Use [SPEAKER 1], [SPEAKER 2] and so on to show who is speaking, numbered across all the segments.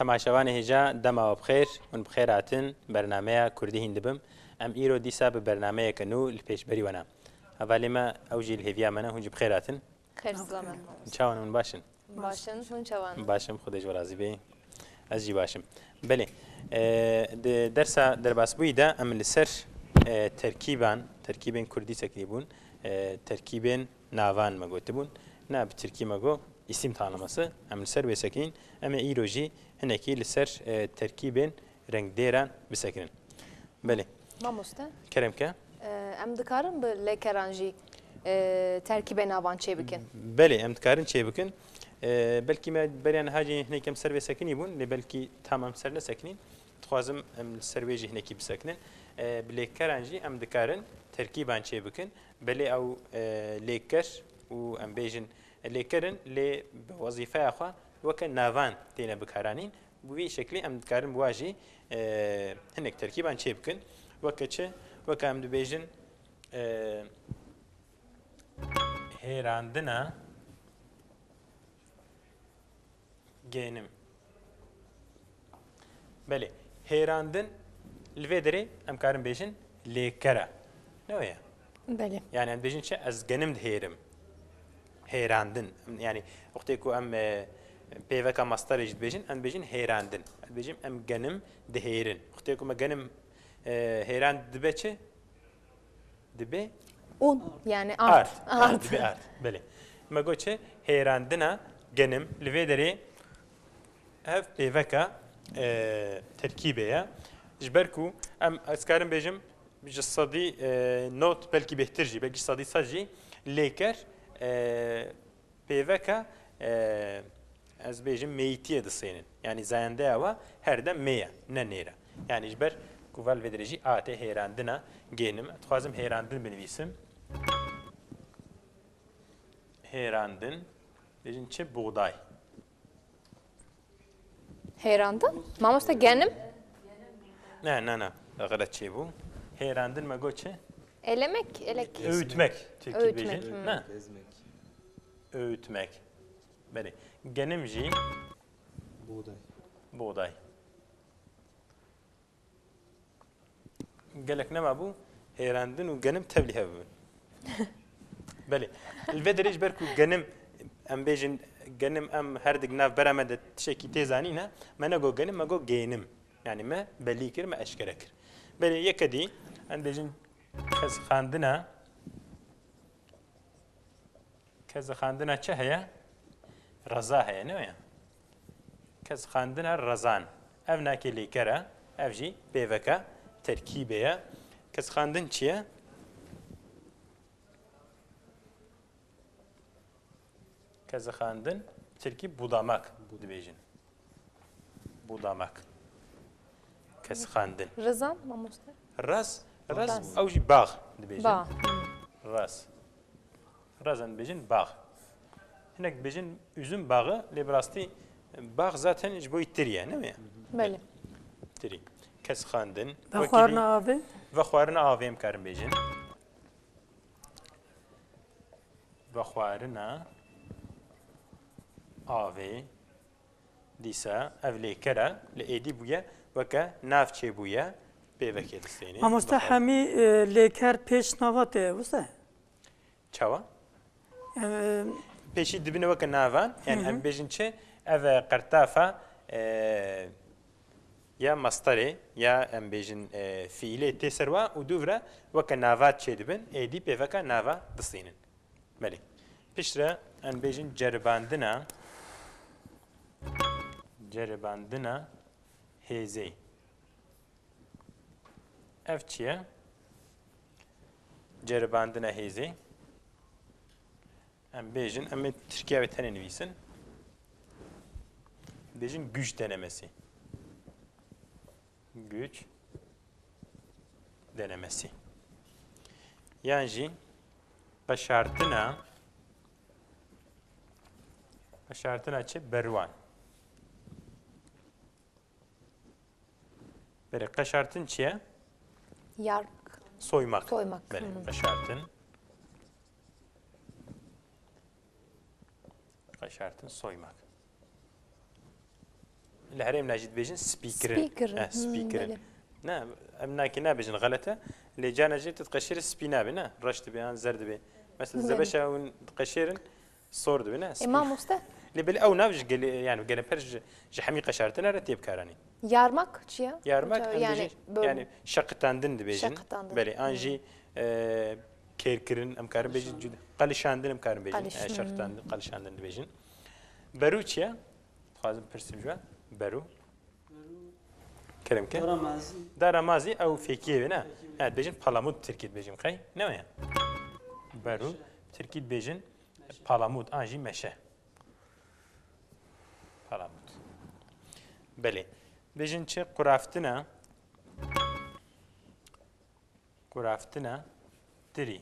[SPEAKER 1] تەماشەوانی هێژا دەماوە بخێر من بخێراتن بەرنمەیە کوردی هیندبم ئەم ئیرۆ دیسا بە بەرنمەیەکەن و لە پێشبەری وەنا هەڤالێمە ئەوژی لە هێڤیامەنە هونجی بخێراتن چاوان من باشن باشم خودش وەرازی بێ ئەزی باشم بەێ دەرسا دەرباسبوویدا ئەم لەسەر تەرکیبێن کوردی سەکری بوون تەرکیبێن ناوان مەگوتە بوون نا بترکی مەگۆ ئیسیم تاڵەمەسە ئەم لەسەر وێسەکەین ئەمە ئیرۆژی هەنێکی لەسەر تەرکیبێن ڕنگدێران بسەکرن بەێ
[SPEAKER 2] مامۆستا
[SPEAKER 1] کەرەمکە
[SPEAKER 2] ئەم دکارن بە لێکەرانژی تەرکیبێ ناوان چێ بکەن
[SPEAKER 1] بەێ ئەم دکارن چێ بکەن بەلکی بەریان هاجی هەنێکم سەر وێسەکەنی بوون لێ بەلکی تامام سەر نەسەکنین دخوازم ئەم سەروێژی هەنێکی بسەکنن بلێکەرانژی ئەم دکارن تەرکیبان چێ بکەن بەلێ ئەو لێکەر و ئەم بێژن لێکردن لێ وەزیفەیەخوا وەکە ناوان تێنە بکارانین بووی شکلی ئەم دکارن واژی هەنێک تەرکیبان چێ بکەن وەکە چه وەکە ئەم دەبێژن هێراندنە گێنم بەێ هێراندن لێ دەرێ ئەم کارم بێژن لێکەرە نەوەیە یعنی ئەم بێژن چه ئەس گەنم دهێرم هێراندن ینی وقتێک و ئەم پێوەکە مەستەرێک بێژن ئەم بێژین هێراندن بێژیم ئەم گەنم دهێرن وقتێکمە گەنم هێران دبێ چێ دبێ
[SPEAKER 2] ئون یعنی ئارت
[SPEAKER 1] بێ مەگۆ چێ هێراندنە گەنم لەوێ دەرێ ئەف پێوەکە تەرکیبەیە ji ber ku em ez karim bêjim ji sedî not belkî bêhtir jî belkî sedî sed jî lêker pêveka ez bêjim meyîtiye disênin yanî zayendeya we her dem mêye ne nêre yanî ji ber ku vel vê dirê jî a tê hêrandina gênim dixwazim hêrandin binivîsim hêrandin bêjin çi buğday
[SPEAKER 2] hêrandin mamosta genim
[SPEAKER 1] ne غلط çê bû hêrandin me got çi
[SPEAKER 2] elemek
[SPEAKER 1] öğütmek Türkçe bêjin ne öğütmek belê genim jî buğday gelek ne ma bû hêrandin û genim tevlî hev bûn belê li vê derê ji ber ku genim em bêjin genim em her dik nav bera me de tişekî tê zanîne me nego genim me got gênim yani me belî kir me eşkere kir belê yekedî em bêjin kezixandina çi heye reza heye ne ya kezixandina rezan ev nake lêkere ev jî pêveka terkîbê ye kezixandin çi ye kezixandin tirkî budamak dibêjin budamak kezixandin
[SPEAKER 2] rezan mamosta
[SPEAKER 1] raz ew jî bax dibêjin razan dibêjin bax hinek dibêjin üzüm bağı lê bi rastî bax zaten ji bo wî tir ye ne mi
[SPEAKER 2] belê
[SPEAKER 1] tirî kezixandin
[SPEAKER 3] vexwarina avê
[SPEAKER 1] vexwarina avê em karin bêjin vexwarina avê dîsa ev lêkere li êdî bûye weke nav çêbûye pêvekê distênê
[SPEAKER 3] mamosta hemî lêker pêş nava tê wisa
[SPEAKER 1] çawa pêşî dibine weke navan yani em bêjin çi ev qertafa ya mastarê ya em bêjin fiîlê tê ser wa û dûvre weke navat çê dibin êdî pêveka nava distênin belê piştre em bêjin ceribandina hêzê ev çi ye ceribandina hêzê em bêjin em ê Tirkiye ve tenê nivîsin bêjin güç denemesi güç denemesi yan jî qeşartina çi berwan böyle qeşartin çi ye
[SPEAKER 2] yark
[SPEAKER 1] soymak
[SPEAKER 2] soymak
[SPEAKER 1] böyle qeşartin soymak الهرم ناجد بيجن سبيكرن
[SPEAKER 2] سبيكر
[SPEAKER 1] سبيكرن نا ام ناكنا بيجن غلطه اللي جانا جيت تقشير سبينا بنا رشت بيان زرد بي مثلا زبشه ونقشيرن صورد بنا
[SPEAKER 2] امام usta
[SPEAKER 1] اللي بالاو نافج قال يعني قال برج جحمي قشارتنا رتيب كاراني
[SPEAKER 2] yarmak çiye?
[SPEAKER 1] يارمك
[SPEAKER 2] Yani
[SPEAKER 1] يعني شقتاندن دبيجن
[SPEAKER 2] شقتاندن.
[SPEAKER 1] بلي انجي كيركرن ام كارن بيجن جد قلشاندن ام كارن بيجن شقتاندن قلشاندن دبيجن باروتشيا لازم برسبجوا برو كلام كه دارا مازي او فيكيه بنا هاد بيجن بلامود تركيت بيجن خي نويا برو تركيت بيجن بلامود انجي مشه بلامود بله بيجن چه قرافتنا تري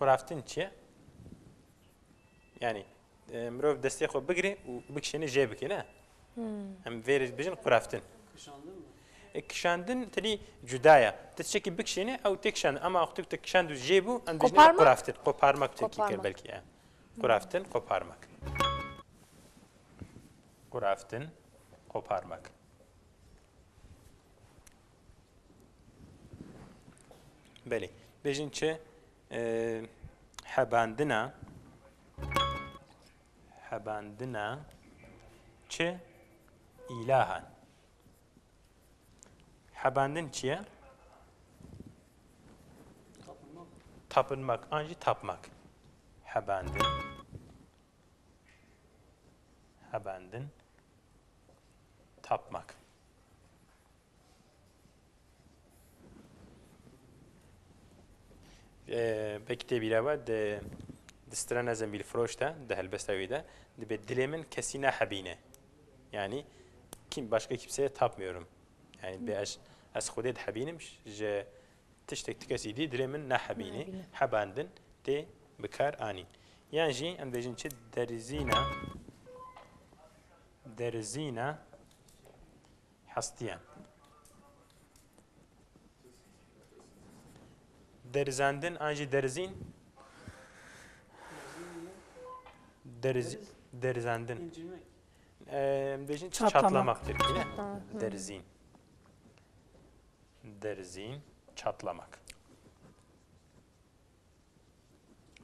[SPEAKER 1] قرافتن چه يعني مروف دستي خو بقري وبكشني جيبك هنا هم فيرز بيجن قرافتن كشاندن تري جدايا تتشكي بكشني او تكشان اما اختك تكشاندو جيبو ان بيجن قرافتن قبارمك تركي بلكي قرافتن قبارمك قرافتن قبارمك بله بيجن چه حباندنا چه إلها حباندن چیه؟ tapınmak anji tapmak habandın tapmak بكتبي لوا دسترنا زنبيل فروشتا ده هالبستوي ده دليمن كسينا حبينه يعني kim başka kimseye tapmıyorum yani beş az خودت حبينم ج تشتك تكسيدي دريمن نا حبينه حباندن تي بكار انين يعني جي ام بيجن چه درزينا حستيان derzandın anji derzin derzandın dejin çatlamaktır yine derzin çatlamak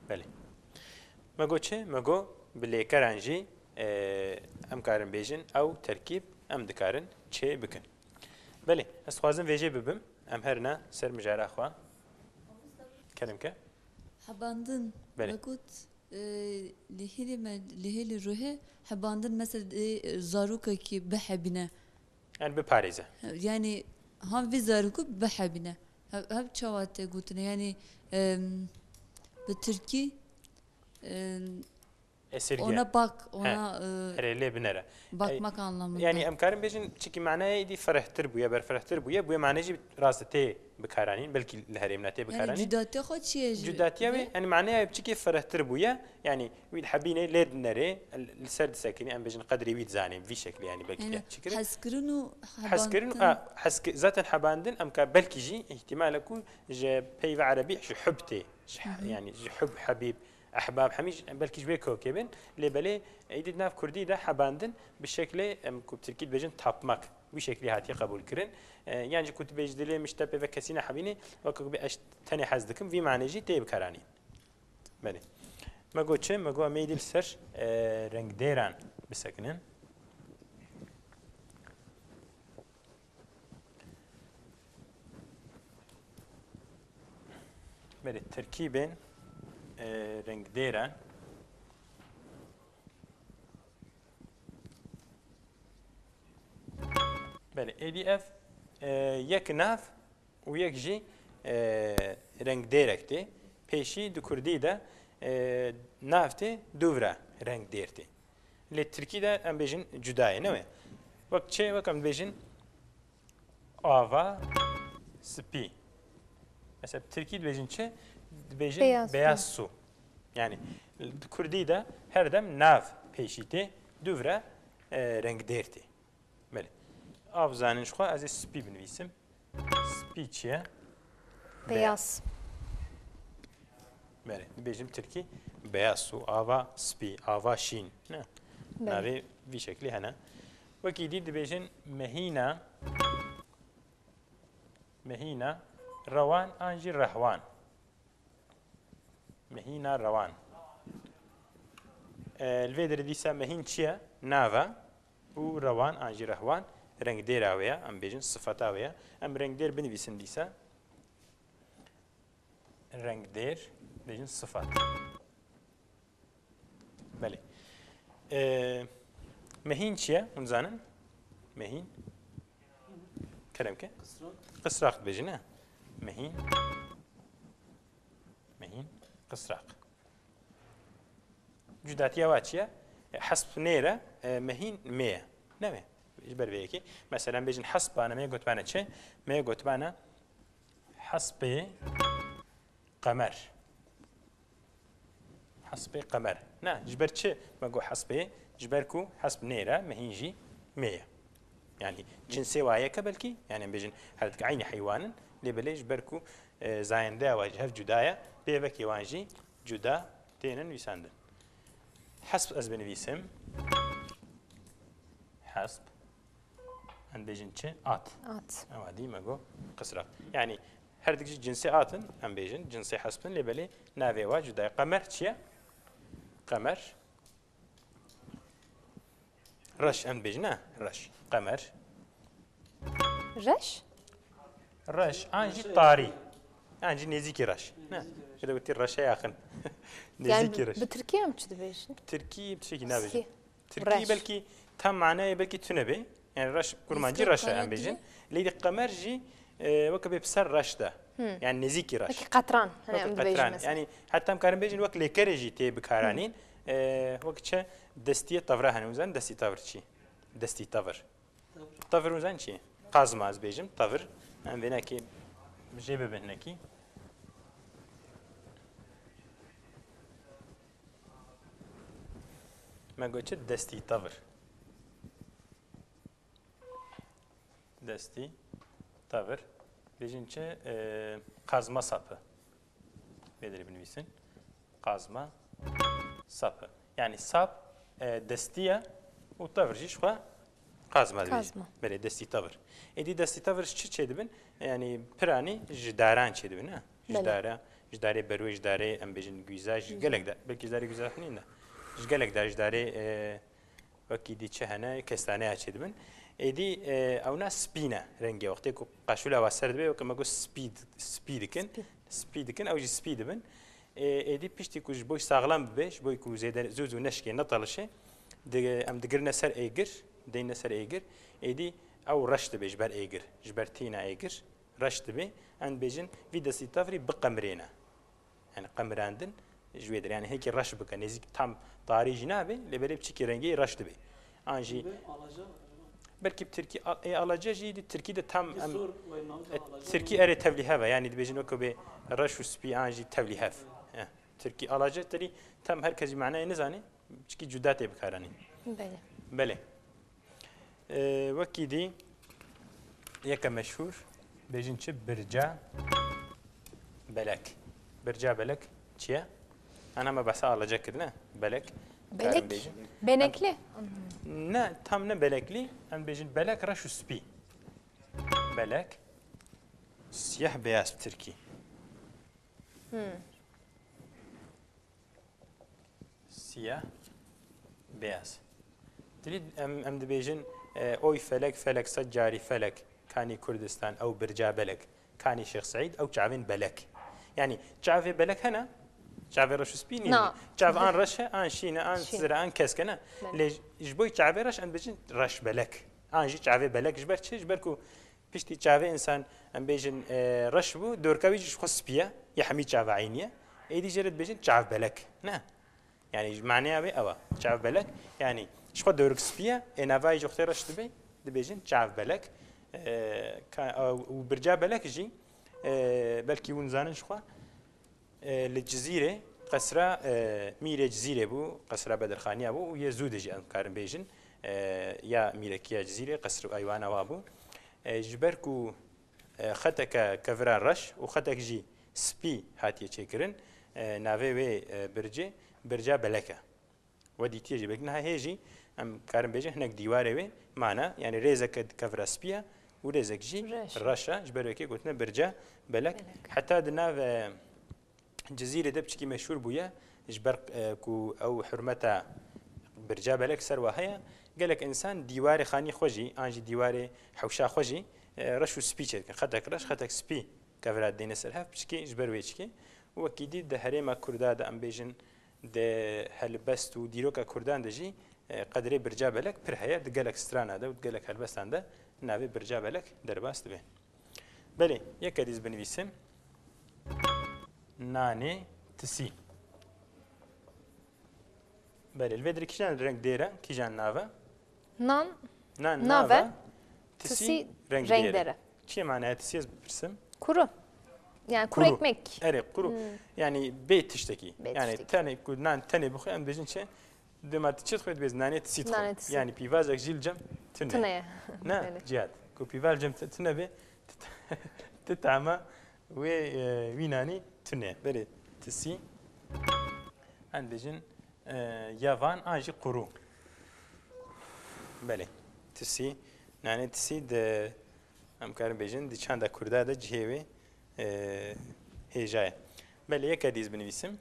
[SPEAKER 1] beli mago çe mago bilekar anji em karin bejin ev terkib em dikarin çe bikin beli ez xwazim veje bibim em herna ser mijara xwa كلمك
[SPEAKER 4] حباندن بقول لهيلي روحي حباندن مثلا زاروكا كي بحبنا
[SPEAKER 1] يعني بباريزة
[SPEAKER 4] يعني هم في زاروكو بحبنا هب شوات قلتنا يعني بالتركي ona bak ona
[SPEAKER 1] hele binere
[SPEAKER 4] bakmak anlamında
[SPEAKER 1] yani emkarın bejin çünkü manayı di ferahtir buya ber ferahtir buya bu manayı rastete bikaranın belki leherimnate bikaranın
[SPEAKER 4] yani cüdati خود چیه
[SPEAKER 1] cüdatiye ve yani manayı çünkü ferahtir buya yani vil habine led nere serd sakini em bejin kadri bit zani bir şekli yani belki
[SPEAKER 4] çıkır haskırını
[SPEAKER 1] zaten habandın emkar belki ji ihtimal ku je peyve arabi şu hubte yani hub habib أحباب حميج بلكي جبي كوكبين اللي بلي عيدنا في كردي ده حباندن بالشكل كوبتركيد بيجن تابماك بشكل هاتي قبول كرن يعني كنت بيجدلي مشتبه وكسينا حبيني وكو بأش تاني حزدكم في معنى جي تيب كراني بلي ما قلت شيء ما قلت ميدل سر رنگ ديران بسكنن بلي تركيبين renk değeren بله ADF یک ناف و یک جی رنگ دیرکتی پیشی دو کردی ده نافتی دوورا رنگ دیرتی لی ترکی ده ام بیجن جدایه نوه وقت چه وقت ام بیجن آوا سپی مثلا ترکی بیجن چه beyaz su. Yani Kürdi'de her dem nav peşiti duvra renk derti. Böyle. Avzanın şu az spi binvisim. Spiçye.
[SPEAKER 2] Beyaz.
[SPEAKER 1] Böyle. Bizim Türkiye beyaz su, ava spi, ava şin. Ne? Navi bir şekli hana. وەکی دی دەبێژن مەهینە ڕەوان ئانجی ڕەهوان مەهینە ڕەوان لێ دەردیسا مەهین چییە؟ ناوە و ڕەوان ئانجی ڕەهوان ڕنگ دێراوەیە ئەم بێژن سفەتاوەیە ئەم ڕنگ دێر بنویسن دیسە ڕنگ دێر بێژن سفەت بەێ مەهین چییە؟ هەمزانن مەهین کەرەمکە قسراق بێژنە مەهین قسراق جوداتیاوا چییە؟ حەسب نێرە مەهین مێیە نەوێ بەربەیەکی مەسەلەن بێژن حەسبانە مێ گوتمانە چێ؟ مێ گوتمانە حەسبێ قەمەر حەسبێ قەمەر نا جبەر چێ مەگۆ حەسبێ جبەرک و حەسب نێرە مەهینژی مێیە يعني جنسي وايك بلكي يعني بيجن هاد عيني حيوان اللي بليش بركو زاين دا واجه هف جدايا بيبكي واجي جدا تينن ويساندن حسب أزبن ويسم حسب عند بيجن چه آت أوادي ما جو قصرة يعني هردك جنسي آتن هم بيجن جنسي حسبن اللي بلي نافي واجه جدايا قمر چيا قمر رش أم بيجنا رش قمر رش أنجي طاري أنجي نزيكي رش نا كده قلت الرش يا أخن نزيكي رش
[SPEAKER 2] بتركيا مش تبيش
[SPEAKER 1] تركي بتشكي نابي تركي بلكي تم معناه بلكي تنبي يعني رش كرمانجي رش أم بيجن ليدي قمر جي وكبي بسر رش ده يعني نزيكي رش
[SPEAKER 2] قطران أنا أم بيجن
[SPEAKER 1] يعني حتى مكارن بيجن وقت لكرجي تي بكارانين وقت شا دستي طفرة هنوزن دستي طفر شي دستي طفر طفر وزن شي قازم از بيجم طفر أم بيناكي جيبه بهناكي ما قلت دستي طفر دستي طفر بيجن شا قازمة صابة بيدري بنويسن قازمة صابة يعني صاب دستية وطفر جيش خوا قازمة بله دستي طفر إدي دستي طفر شو دبن يعني براني جداران شو دبن جدارة بروي جدارة أم بيجن جوزاج جلك ده بلكي جدارة جوزاج خنين ده جلك ده جدارة وكي دي شهنا كستانة شو دبن إدي أو ناس سبينا رنجي وقتك قاشولا واسرد بيه وكما قول سبيد كن أو جي سبيد بن إدي بيشتي كوج بوي ساغلام بيش بوي كوزيد زوزو نشكي نطلشه أم دقرنا سر إيجر دينا سر إيجر إدي أو رشت بيش بر إيجر جبرتينا إيجر رشت بي عند بيجن في دستي طفري بقمرينا يعني قمراندن جويدر يعني هيك رش بك نزيك تام طاري جنابي لبري بتشكي رنجي رشت بي أنجي بلكي بتركي ألاجا جي التركي ده تام تركي أري تبليهها يعني بيجن وكبي رش وسبي أنجي تبليهها تركي ألاجا تري تام هركزي معناه نزاني بتشكي جداتي بكاراني بله وەکی دی یەکە مەشهور بێژین چ برجا بەلەک برجا بەلەک چییە؟ ئەنامە بەسا ئاڵەجەکردنە بەلەک
[SPEAKER 2] بێنەکلێ؟
[SPEAKER 1] نه تام نە بەلەکلی ئەم بێژین بەلەک ڕەش و سپی بەلەک سیەح بەیاس ترکی سیەح بەیاس تريد أم دبيجن أوي فلك سجاري فلك كاني كردستان أو برجا بلك كاني شيخ سعيد أو شعبين بلك يعني شعبي بلك هنا شعبي رش سبيني شعب أن رشة أن شينا أن زرع أن كسكنا ليش جبوي شعبي رش أن بيجن رش بلك أن جي شعبي بلك جبر شيء جبركو بيشتي شعبي إنسان أم بيجن رش بو دور كويج خص بيا يحمي شعب عينية إيدي جرد بيجن شعب بلك نا يعني معناها بي أوا شعب بلك يعني شخو دورك سبيا انا فاي جو اختارش دبي دبيجن شعب بلك وبرجا بلك جي بلكي ونزانن شخو للجزيره قصرة ميرة جزيرة بو قصرة بدرخانية بو ويا زود جي أنكارن بيجن يا ميركيا جزيرة قصر أيوانا وابو جبركو خطك كفران رش وخطك جي سبي هاتي تشكرن نافي برجا بلكه ودی تیجی بکن ها هیجی ام کارم بیجه هنگ دیواره وی معنا یعنی ریزه که کفراسپیه و ریزه جی رشا جبرو که گوتنه برجا بلک حتی دناو جزیره دبچکی مشهور بویا جبر کو او حرمتا برجا بلک سر وهایا قالك انسان دیوار خانی خوجی انجی دیوار حوشا خوجی رشو سپی چه خطک رش خطک سپی کفرات دین سر هف بچکی جبرو چکی وكيدي ده هريما كرداد ام بيجن ده هلبست و ديروكا كردان دجي قدري برجاب لك برهيا دقالك سترانا ده ودقالك هلبستان ده نابي برجاب لك درباست به بلي يكاديز بنويسم ناني تسي بلي الفيدري كيجان رنگ ديرا كيجان نافا
[SPEAKER 2] نان
[SPEAKER 1] نان
[SPEAKER 2] نافا
[SPEAKER 1] نافا تسي رنگ ديرا چي معناها تسي برسم
[SPEAKER 2] Kuru. Yani kuru ekmek.
[SPEAKER 1] Evet, kuru. Yani beyt tişteki. Yani tane kudan tane bu hem dejin çe demat çet koydu biz nanet sit. Yani pivazak jilcem tune.
[SPEAKER 2] Tune.
[SPEAKER 1] Ne? Cihat. Ku pivalcem tune be تتعمى ويناني تنه بري تسي عندجن يافان اجي قرو بله تسي يعني تسي د ام كارم بيجن دي چاندا كردا د جهوي هيجاي بله یک حدیث بنویسم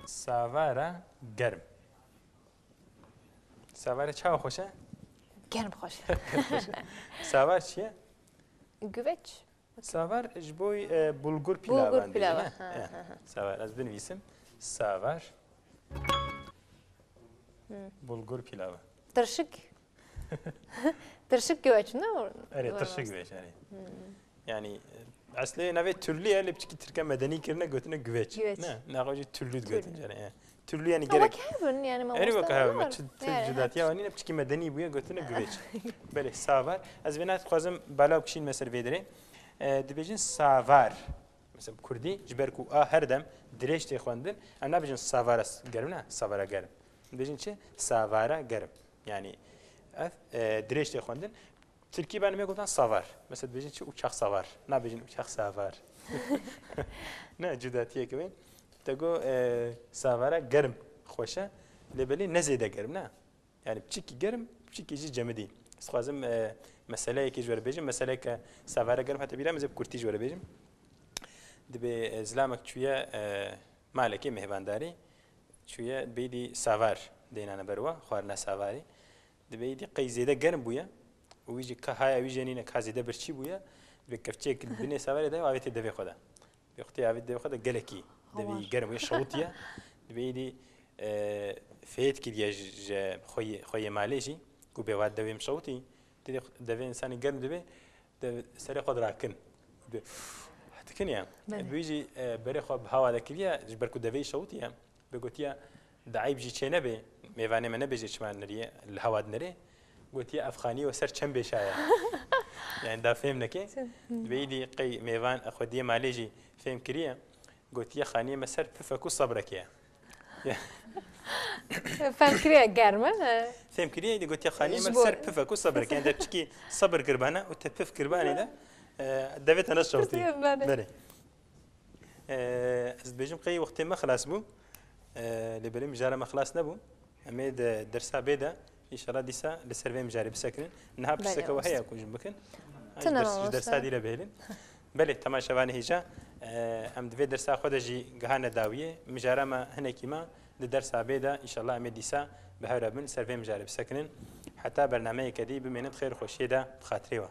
[SPEAKER 1] ساوارا گرم ساوارا چاو خوشه
[SPEAKER 2] Germ hoş.
[SPEAKER 1] ساوار چیه
[SPEAKER 2] Güveç.
[SPEAKER 1] ساوار جبوی بولگور پیلاو
[SPEAKER 2] Bulgur pilavı.
[SPEAKER 1] ساوار از بنویسم ساوار بولگور پیلاو
[SPEAKER 2] Tırşık. Tırşık güveç ne?
[SPEAKER 1] Evet, tırşık güveç yani. Yani aslında nave türlü ya lepçiki Türkiye medeni kirine götüne güveç. Ne? Ne kadar türlü götünce yani. Türlü yani gerek.
[SPEAKER 2] Ama kevin yani
[SPEAKER 1] ma. Evet bak ha, ma tücüdat ya yani lepçiki medeni bu ya götüne güveç. Böyle savar. Az ben atkozum bala kişinin mesela vedire. Dibecin savar. Mesela Kurdi ciberku a her dem direş de xwandin. Em nabecin savaras germ ne? Savara germ. Dibecin çi savara germ. Yani direş de xwandin. Türkiye benim yagodan savar. Mesela dibecin çi uçak savar. Nabecin uçak savar. Ne cüdatiye gibi. Tego savara germ خوشه لبلی نزیده گرم نه یعنی چیکی گرم چیکی جی جمدی استخوازم مسئله کی جوره بیجم مسئله که سواره گرم حتی بیرم زب کرتی جوره بیجم دبی زلامک چویا مالکی مهوانداری چویا بیدی سوار دینانه بروا خوارنا سواری دبی دی قیزیده گرم بویا ویجی که های ویجی نینه کازیده برچی بویا دبی کفچه کل بینه سواری ده و آویت دوی خدا بختی آویت دوی خدا گلکی دبی گرم وی شروطیه دبی دی فيت كي يج خوي ماليجي كو بيواد دويم صوتي دبي انسان قرن دبي سري قدر راكن حتى كن يا بيجي بري خو بهوا ذكريا جبركو دبي صوتي بقولتيا دعيب جي تشنبي ميفاني ما نبيجي شمان نري الهوا نري قلتيا افغاني وسر كم بشايا يعني دا فهمنا كي بيدي قي ميفان اخودي ماليجي فهم كريا قلتيا خاني مسر فكو صبرك يا
[SPEAKER 2] فهم كريه germe.
[SPEAKER 1] فهم كريه دي قلت يا خاني ما سر بفك وصبر كان ده تشكي صبر قربانه وتبف قربانه ده دافيت انا صوتي بله از بيجم قي وقت ما خلاص بو لبريم جاره ما خلاص نبو اميد درسا بيدا ان شاء الله ديسا لسيرفي مجاري بسكن نهاب سكه وهي كوج بكن درسا دي لبهلن بله تماشاوان هيجا ام دوی درس خود جی گهانه داویه مجاره ما هنکی ما درس عبیده ان شاء الله امدیسا به هر بن سرفه مجاره بسکنن حتی برنامه کدی بمینت خیر خوشیده بخاطری و